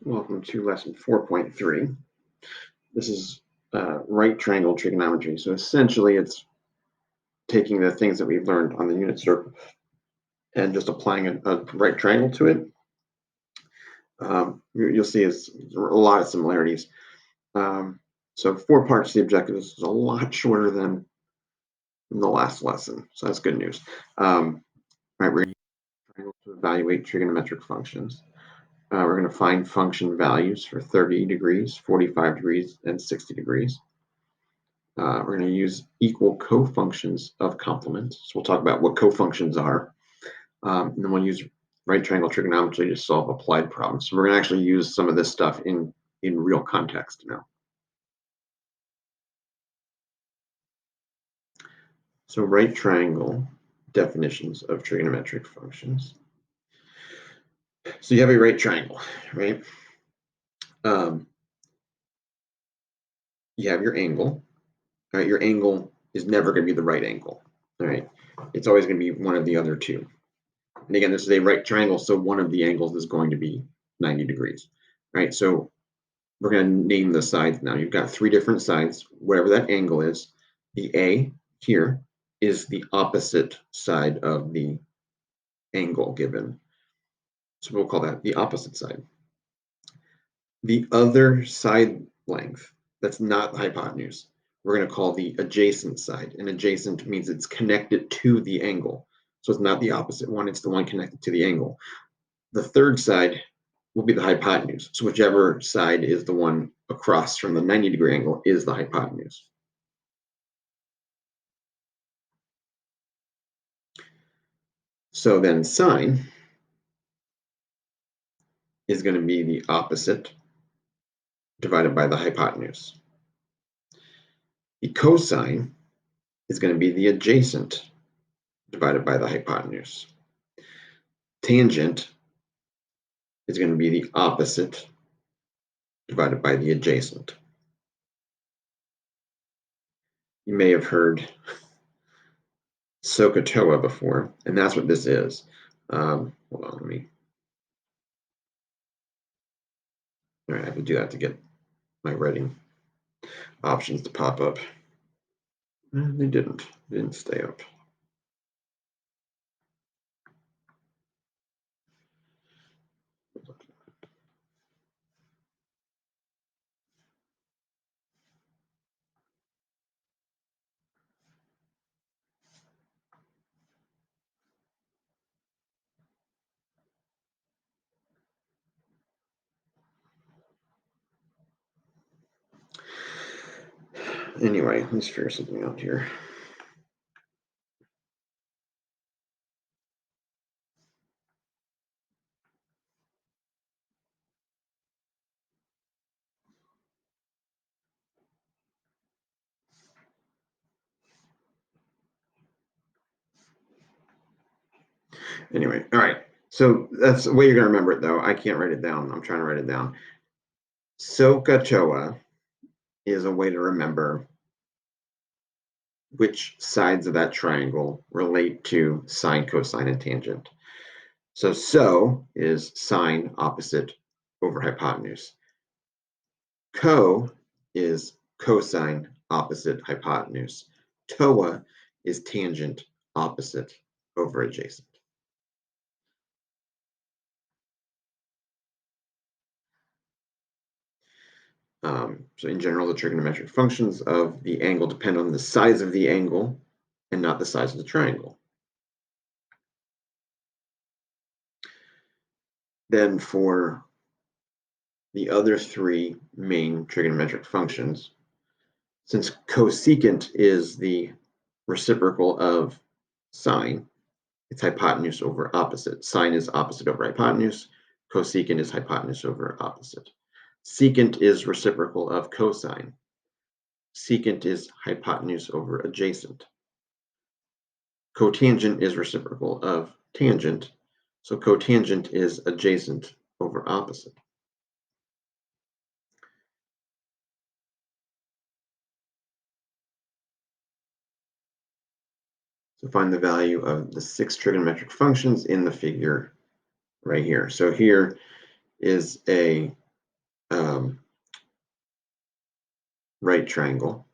Welcome to lesson 4.3. This is right triangle trigonometry. So essentially it's taking the things that we've learned on the unit circle and just applying a right triangle to it. You'll see it's a lot of similarities. So 4 parts to the objective. This is a lot shorter than the last lesson. So that's good news. Right, we're using triangles to evaluate trigonometric functions. We're going to find function values for 30 degrees, 45 degrees, and 60 degrees. We're going to use equal cofunctions of complements. So we'll talk about what cofunctions are. And then we'll use right triangle trigonometry to solve applied problems. So we're going to actually use some of this stuff in real context now. So right triangle definitions of trigonometric functions. So you have a right triangle, right? You have your angle. All right, your angle is never going to be the right angle. All right, it's always going to be one of the other two. And again, this is a right triangle, so one of the angles is going to be 90 degrees. Right, so we're going to name the sides now. You've got 3 different sides. Whatever that angle is, the A here is the opposite side of the angle given. So we'll call that the opposite side. The other side length, that's not the hypotenuse, we're going to call the adjacent side. And adjacent means it's connected to the angle. So it's not the opposite one, it's the one connected to the angle. The third side will be the hypotenuse. So whichever side is the one across from the 90-degree angle is the hypotenuse. So then sine is going to be the opposite divided by the hypotenuse. The cosine is going to be the adjacent divided by the hypotenuse. Tangent is going to be the opposite divided by the adjacent. You may have heard SOHCAHTOA before, and that's what this is. Hold on, let me. All right, I have to do that to get my writing options to pop up. They didn't stay up. Anyway, let's figure something out here. Anyway, all right. So that's the way you're going to remember it, though. I can't write it down. I'm trying to write it down. SOHCAHTOA is a way to remember which sides of that triangle relate to sine, cosine, and tangent. So is sine opposite over hypotenuse. Co is cosine opposite hypotenuse. TOA is tangent opposite over adjacent. So in general, the trigonometric functions of the angle depend on the size of the angle and not the size of the triangle. Then for the other 3 main trigonometric functions, since cosecant is the reciprocal of sine, it's hypotenuse over opposite. Sine is opposite over hypotenuse. Cosecant is hypotenuse over opposite. Secant is reciprocal of cosine. Secant is hypotenuse over adjacent. Cotangent is reciprocal of tangent. So cotangent is adjacent over opposite. So find the value of the 6 trigonometric functions in the figure right here. So here is a right triangle.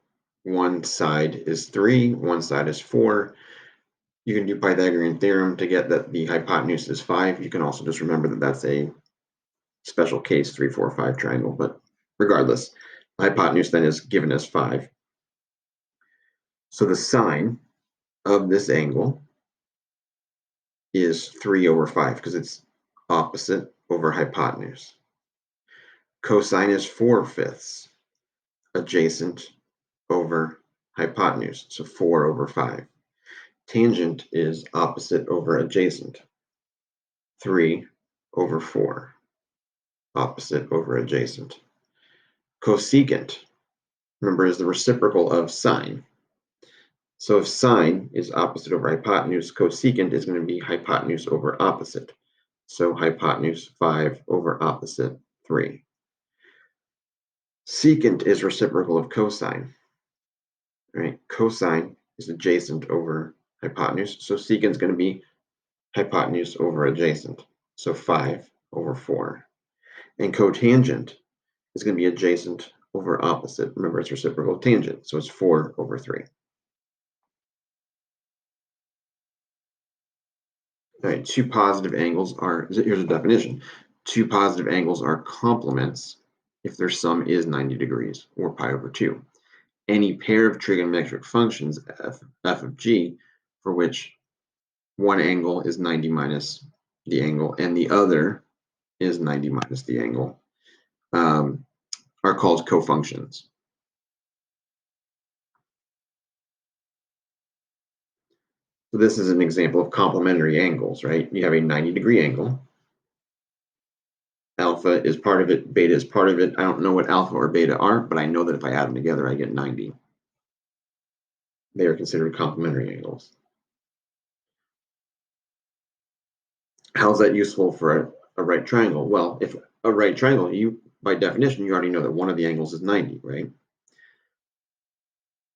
One side is 3, one side is 4. You can do Pythagorean theorem to get that the hypotenuse is 5. You can also just remember that that's a special case 3, 4, 5 triangle, but regardless, the hypotenuse then is given as 5. So the sine of this angle is 3 over 5 because it's opposite over hypotenuse. Cosine is 4/5 adjacent over hypotenuse, so 4 over 5. Tangent is opposite over adjacent, 3 over 4, opposite over adjacent. Cosecant, remember, is the reciprocal of sine. So if sine is opposite over hypotenuse, cosecant is going to be hypotenuse over opposite. So hypotenuse 5 over opposite 3. Secant is reciprocal of cosine, right? Cosine is adjacent over hypotenuse, so secant is going to be hypotenuse over adjacent, so 5 over 4. And cotangent is going to be adjacent over opposite. Remember, it's reciprocal of tangent, so it's 4 over 3. All right, two positive angles are, here's a definition. Two positive angles are complements if their sum is 90 degrees, or pi over 2. Any pair of trigonometric functions, f of g, for which one angle is 90 minus the angle and the other is 90 minus the angle, are called cofunctions. So this is an example of complementary angles, right? You have a 90-degree angle. Alpha is part of it, beta is part of it. I don't know what alpha or beta are, but I know that if I add them together, I get 90. They are considered complementary angles. How is that useful for a right triangle? Well, if a right triangle, by definition, you already know that one of the angles is 90, right?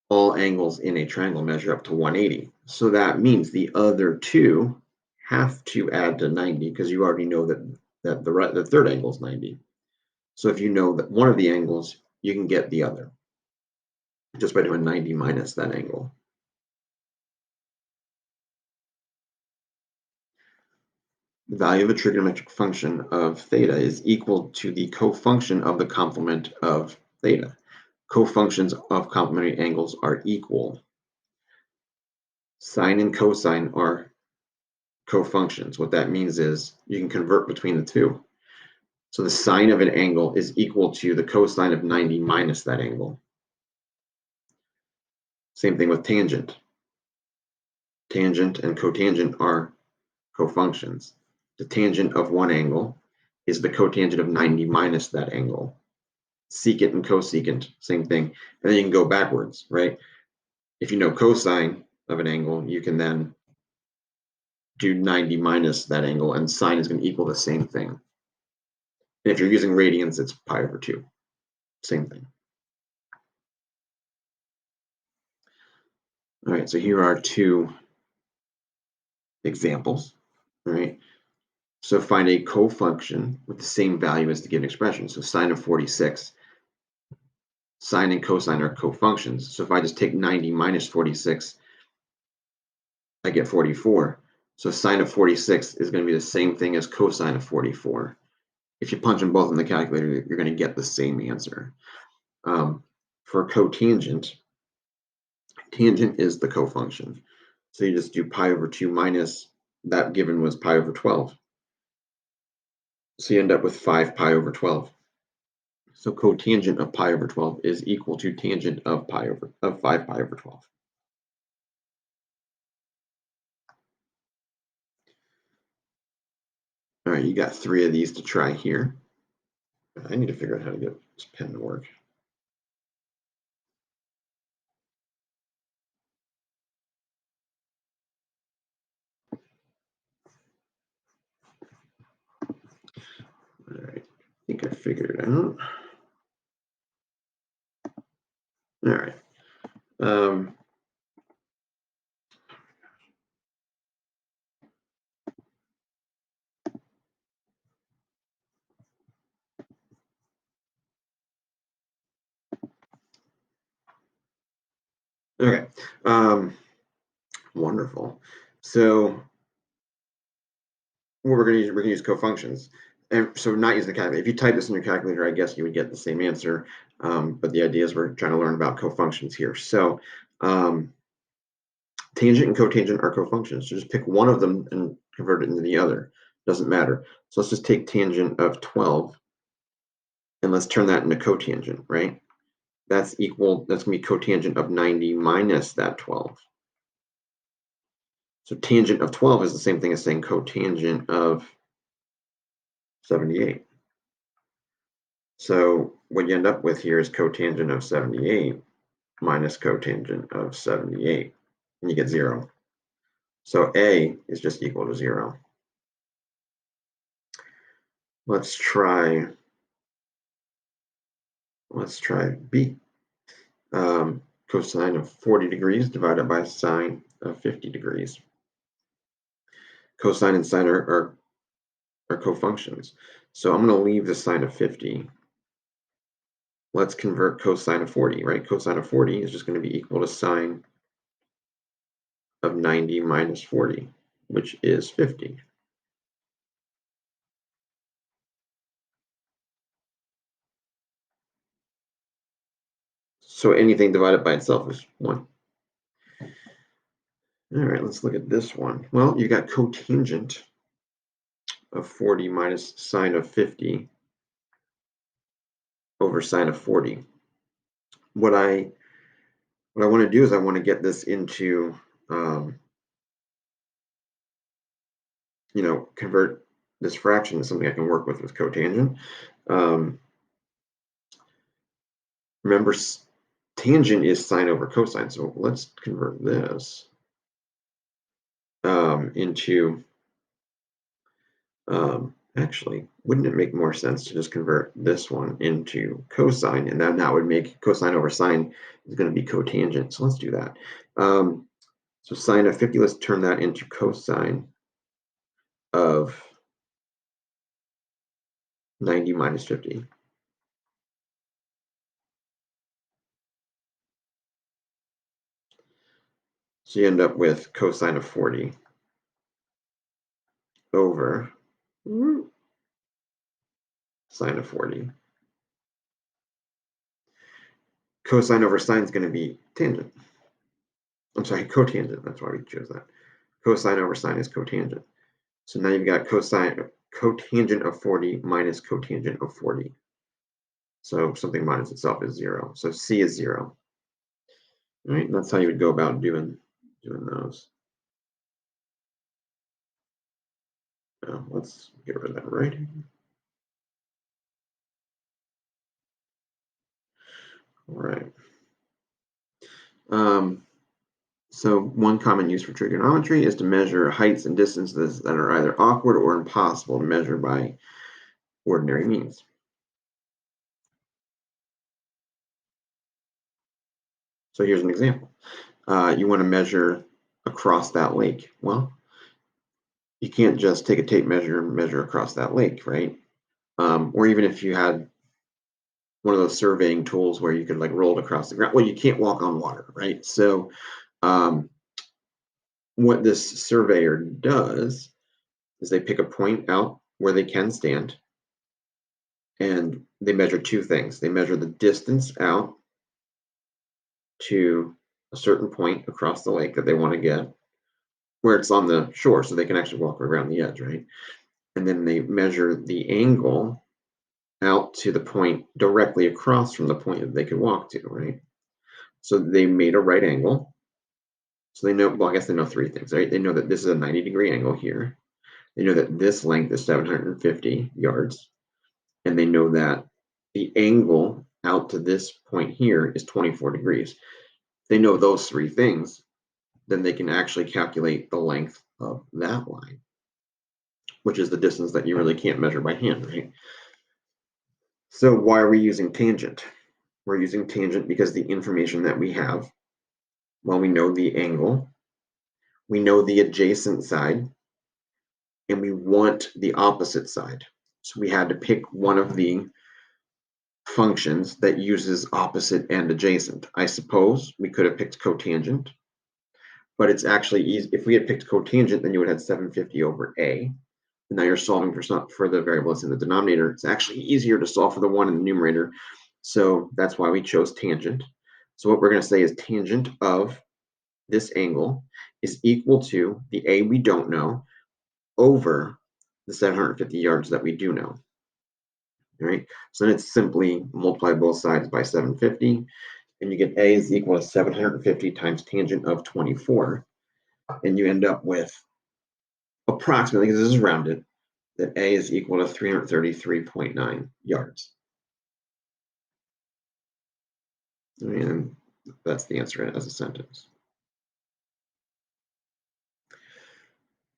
All angles in a triangle measure up to 180. So that means the other two have to add to 90 because you already know that the third angle is 90. So if you know that one of the angles, you can get the other just by doing 90 minus that angle. The value of a trigonometric function of theta is equal to the cofunction of the complement of theta. Cofunctions of complementary angles are equal. Sine and cosine are cofunctions. What that means is you can convert between the two. So the sine of an angle is equal to the cosine of 90 minus that angle. Same thing with tangent. Tangent and cotangent are cofunctions. The tangent of one angle is the cotangent of 90 minus that angle. Secant and cosecant, same thing. And then you can go backwards, right? If you know cosine of an angle, you can then do 90 minus that angle, and sine is going to equal the same thing. And if you're using radians, it's pi over 2. Same thing. All right, so here are two examples. All right, so find a cofunction with the same value as the given expression. So sine of 46, sine and cosine are cofunctions. So if I just take 90 minus 46, I get 44. So sine of 46 is going to be the same thing as cosine of 44. If you punch them both in the calculator, you're going to get the same answer. For cotangent, tangent is the cofunction. So you just do pi over 2 minus, that given was pi over 12. So you end up with 5 pi over 12. So cotangent of pi over 12 is equal to tangent of 5 pi over 12. All right, you got 3 of these to try here. I need to figure out how to get this pen to work. All right, I think I figured it out. All right. Okay. Um, Wonderful. So what we're gonna use cofunctions. And so not using the calculator. If you type this in your calculator, I guess you would get the same answer. But the idea is we're trying to learn about cofunctions here. So tangent and cotangent are cofunctions. So just pick one of them and convert it into the other. Doesn't matter. So let's just take tangent of 12 and let's turn that into cotangent, right? That's gonna be cotangent of 90 minus that 12. So tangent of 12 is the same thing as saying cotangent of 78. So what you end up with here is cotangent of 78 minus cotangent of 78, and you get 0. So A is just equal to 0. Let's try B. Cosine of 40 degrees divided by sine of 50 degrees. Cosine and sine are cofunctions. So I'm going to leave the sine of 50. Let's convert cosine of 40, right? Cosine of 40 is just going to be equal to sine of 90 minus 40, which is 50. So anything divided by itself is 1. All right, let's look at this one. Well, you got cotangent of 40 minus sine of 50 over sine of 40. What I want to do is I want to get this into, convert this fraction to something I can work with cotangent. Remember, tangent is sine over cosine, so let's convert this into, actually, wouldn't it make more sense to just convert this one into cosine, and then that would make cosine over sine is going to be cotangent. So let's do that. So sine of 50, let's turn that into cosine of 90 minus 50. So you end up with cosine of 40 over sine of 40. Cosine over sine is going to be tangent. I'm sorry, cotangent. That's why we chose that. Cosine over sine is cotangent. So now you've got cotangent of 40 minus cotangent of 40. So something minus itself is 0. So C is 0. All right, and that's how you would go about doing those. Now, let's get rid of that writing. All right. So one common use for trigonometry is to measure heights and distances that are either awkward or impossible to measure by ordinary means. So here's an example. You want to measure across that lake. Well, you can't just take a tape measure and measure across that lake, right? Or even if you had one of those surveying tools where you could like roll it across the ground. Well, you can't walk on water, right? So what this surveyor does is they pick a point out where they can stand, and they measure two things. They measure the distance out to a certain point across the lake that they want to get, where it's on the shore, so they can actually walk around the edge, right? And then they measure the angle out to the point directly across from the point that they could walk to, right? So they made a right angle. So they know, well, I guess they know three things, right? They know that this is a 90-degree angle here. They know that this length is 750 yards. And they know that the angle out to this point here is 24 degrees. They know those three things, then they can actually calculate the length of that line, which is the distance that you really can't measure by hand, right? So why are we using tangent? We're using tangent because the information that we have, well, we know the angle, we know the adjacent side, and we want the opposite side. So we had to pick one of the functions that uses opposite and adjacent. I suppose we could have picked cotangent, but it's actually easy. If we had picked cotangent, then you would have 750 over a. And now you're solving for the variable that's in the denominator. It's actually easier to solve for the one in the numerator. So that's why we chose tangent. So what we're going to say is tangent of this angle is equal to the a we don't know over the 750 yards that we do know. All right, so then it's simply multiply both sides by 750, and you get a is equal to 750 times tangent of 24, and you end up with approximately, because this is rounded, that a is equal to 333.9 yards. And that's the answer as a sentence.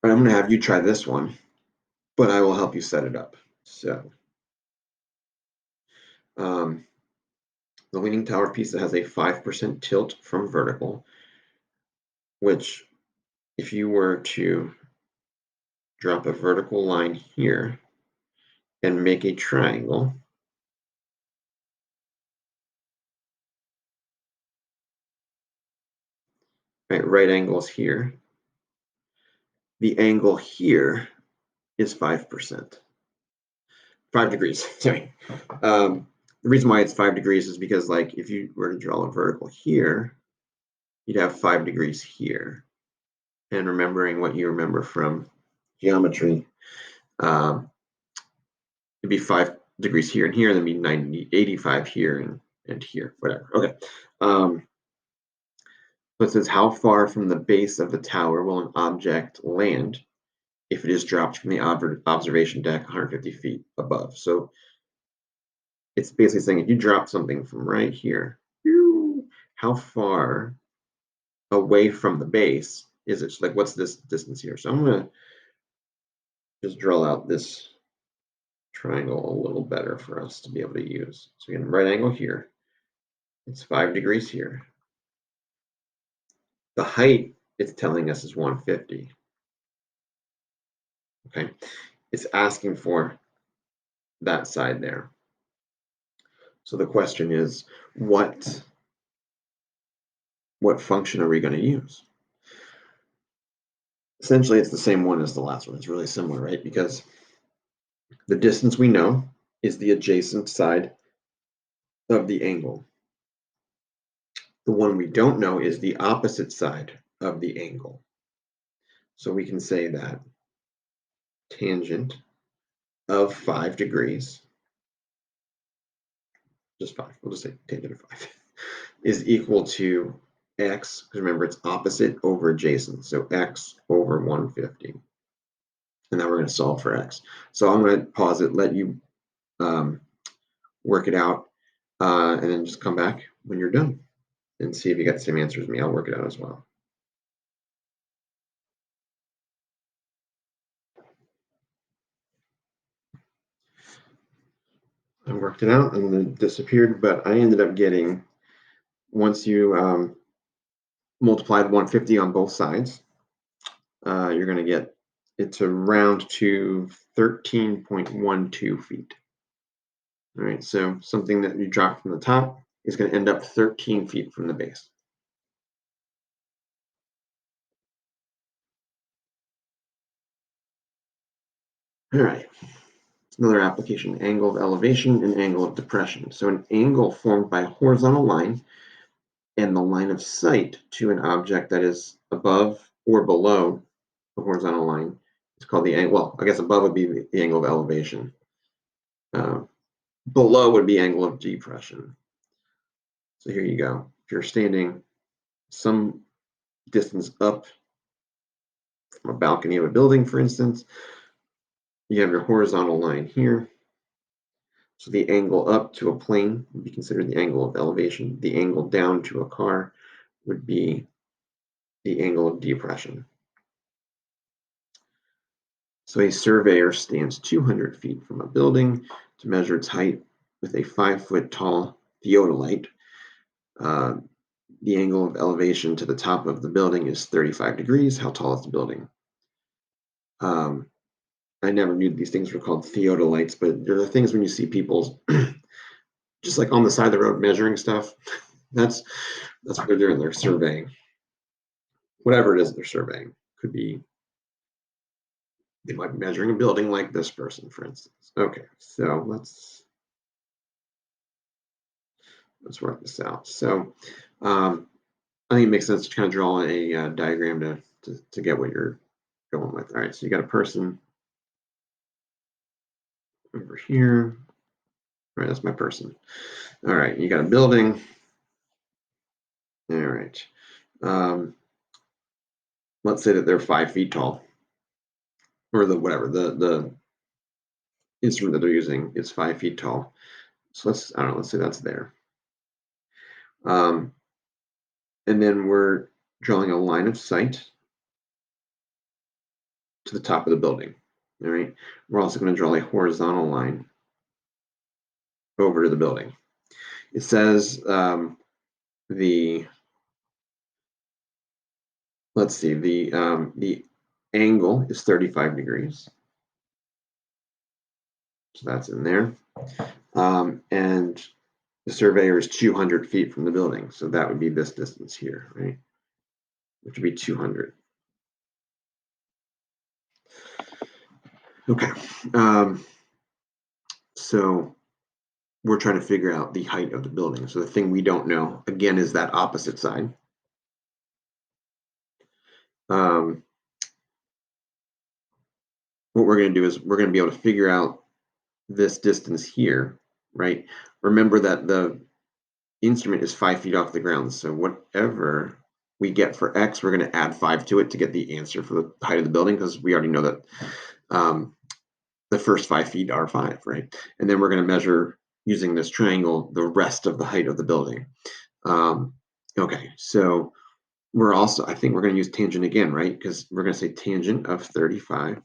All right, I'm going to have you try this one, but I will help you set it up. So the leaning tower piece that has a 5% tilt from vertical, which if you were to drop a vertical line here and make a triangle, right angles here, the angle here is 5%. 5 degrees, sorry. The reason why it's 5 degrees is because, like, if you were to draw a vertical here, you'd have 5 degrees here. And remembering what you remember from geometry, it'd be 5 degrees here and here, then be 90, 85 here and here, whatever. Okay. So it says, how far from the base of the tower will an object land if it is dropped from the observation deck 150 feet above? So it's basically saying if you drop something from right here, how far away from the base is it? Like, what's this distance here? So I'm going to just draw out this triangle a little better for us to be able to use. So again, right angle here, it's 5 degrees here. The height it's telling us is 150. Okay, it's asking for that side there. So the question is, what function are we going to use? Essentially, it's the same one as the last one. It's really similar, right? Because the distance we know is the adjacent side of the angle. The one we don't know is the opposite side of the angle. So we can say that tangent of 5 degrees, just 5, we'll just say tangent of 5, is equal to x, because remember it's opposite over adjacent, so x over 150. And now we're going to solve for x. So I'm going to pause it, let you work it out, and then just come back when you're done and see if you got the same answer as me. I'll work it out as well. I worked it out and it disappeared, but I ended up getting, once you multiplied 150 on both sides, you're going to get it to round to 13.12 feet. All right, so something that you drop from the top is going to end up 13 feet from the base. All right, another application, angle of elevation and angle of depression. So an angle formed by a horizontal line and the line of sight to an object that is above or below the horizontal line is called the angle. Well, I guess above would be the angle of elevation. Below would be angle of depression. So here you go. If you're standing some distance up from a balcony of a building, for instance, you have your horizontal line here. So the angle up to a plane would be considered the angle of elevation. The angle down to a car would be the angle of depression. So a surveyor stands 200 feet from a building to measure its height with a 5-foot tall theodolite. The angle of elevation to the top of the building is 35 degrees. How tall is the building? I never knew these things were called theodolites, but they're the things when you see people's just like on the side of the road measuring stuff. That's what they're doing. They're surveying whatever it is they're surveying. Could be they might be measuring a building like this person, for instance. Okay, so let's work this out. So I think it makes sense to kind of draw a diagram to get what you're going with. All right, so you got a person over here. All right, that's my person. All right, you got a building. All right. Let's say that they're 5 feet tall, or the instrument that they're using is 5 feet tall. So I don't know, let's say that's there. And then we're drawing a line of sight to the top of the building. All right. We're also going to draw a horizontal line over to the building. It says let's see, the angle is 35 degrees. So that's in there. And the surveyor is 200 feet from the building. So that would be this distance here, right? Which would be 200. Okay. So we're trying to figure out the height of the building. So the thing we don't know, again, is that opposite side. What we're going to do is we're going to be able to figure out this distance here, right? Remember that the instrument is 5 feet off the ground. So whatever we get for X, we're going to add 5 to it to get the answer for the height of the building, because we already know that the first 5 feet are 5, right? And then we're going to measure using this triangle the rest of the height of the building. Okay, so I think we're going to use tangent again, right? Because we're going to say tangent of 35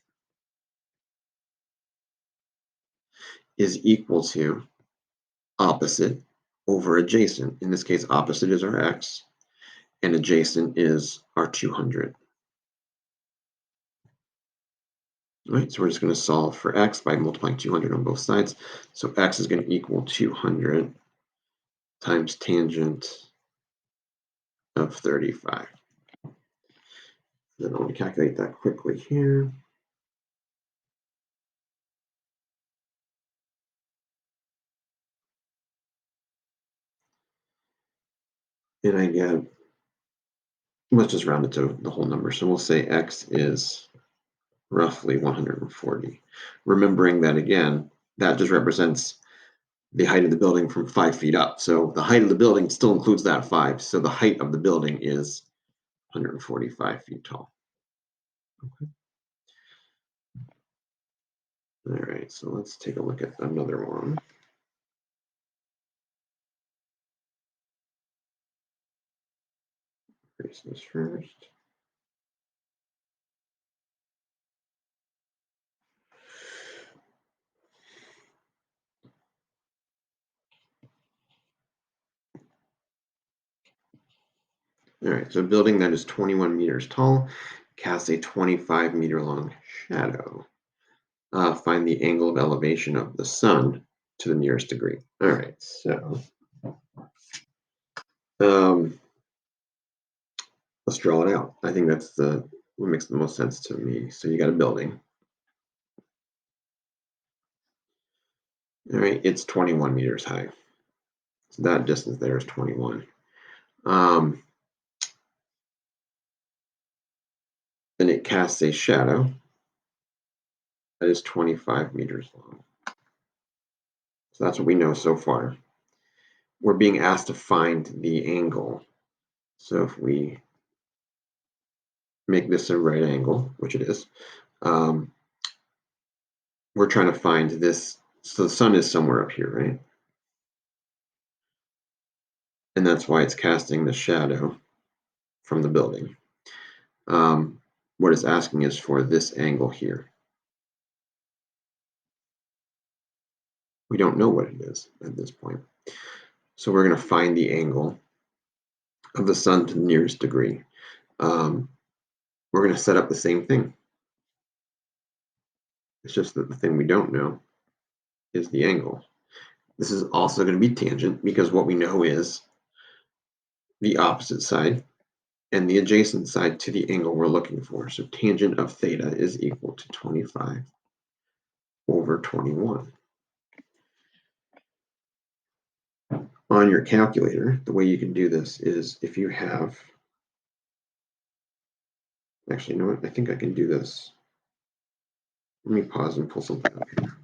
is equal to opposite over adjacent. In this case, opposite is our X, and adjacent is our 200. All right, so we're just going to solve for X by multiplying 200 on both sides. So X is going to equal 200 times tangent of 35. Then I'm going to calculate that quickly here. And I get, let's just round it to the whole number. So we'll say X is roughly 140. Remembering that, again, that just represents the height of the building from 5 feet up. So the height of the building still includes that 5. So the height of the building is 145 feet tall. Okay. All right, so let's take a look at another one. Erase this first. All right, so a building that is 21 meters tall casts a 25-meter long shadow. Find the angle of elevation of the sun to the nearest degree. All right, so let's draw it out. I think that's what makes the most sense to me. So you got a building. All right, it's 21 meters high. So that distance there is 21. Then it casts a shadow that is 25 meters long. So that's what we know so far. We're being asked to find the angle. So if we make this a right angle, which it is, we're trying to find this. So the sun is somewhere up here, right? And that's why it's casting the shadow from the building. What it's asking is for this angle here. We don't know what it is at this point. So we're going to find the angle of the sun to the nearest degree. We're going to set up the same thing. It's just that the thing we don't know is the angle. This is also going to be tangent because what we know is the opposite side and the adjacent side to the angle we're looking for. So tangent of theta is equal to 25 over 21. On your calculator, the way you can do this is if you have, actually, you know what? I think I can do this. Let me pause and pull something up here.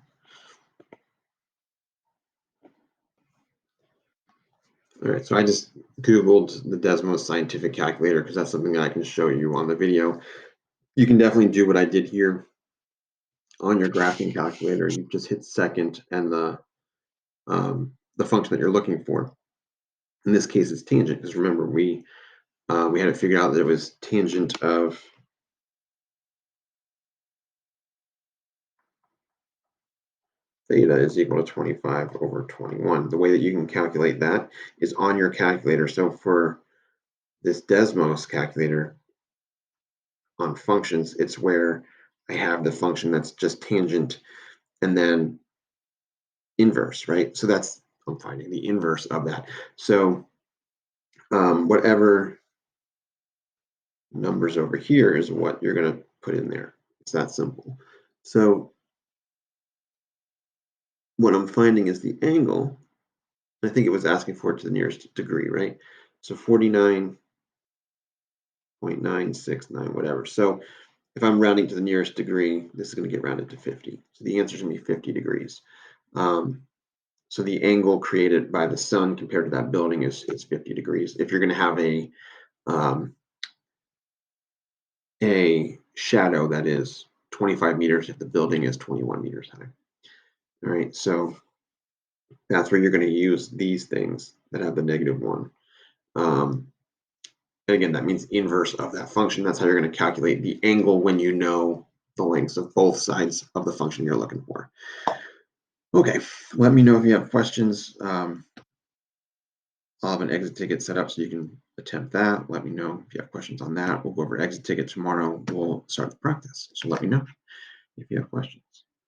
All right, so I just Googled the Desmos scientific calculator because that's something that I can show you on the video. You can definitely do what I did here on your graphing calculator. You just hit second and the function that you're looking for. In this case, it's tangent because remember we had to figure out that it was tangent of theta is equal to 25 over 21. The way that you can calculate that is on your calculator. So for this Desmos calculator on functions, it's where I have the function that's just tangent and then inverse, right? So that's, I'm finding the inverse of that. So whatever numbers over here is what you're going to put in there. It's that simple. So what I'm finding is the angle. I think it was asking for it to the nearest degree, right? So 49.969, whatever. So if I'm rounding to the nearest degree, this is going to get rounded to 50. So the answer is going to be 50 degrees. So the angle created by the sun compared to that building is 50 degrees. If you're going to have a shadow that is 25 meters if the building is 21 meters high. All right, so that's where you're going to use these things that have the -1. And again, that means inverse of that function. That's how you're going to calculate the angle when you know the lengths of both sides of the function you're looking for. Okay, let me know if you have questions. I'll have an exit ticket set up so you can attempt that. Let me know if you have questions on that. We'll go over exit ticket tomorrow. We'll start the practice. So let me know if you have questions.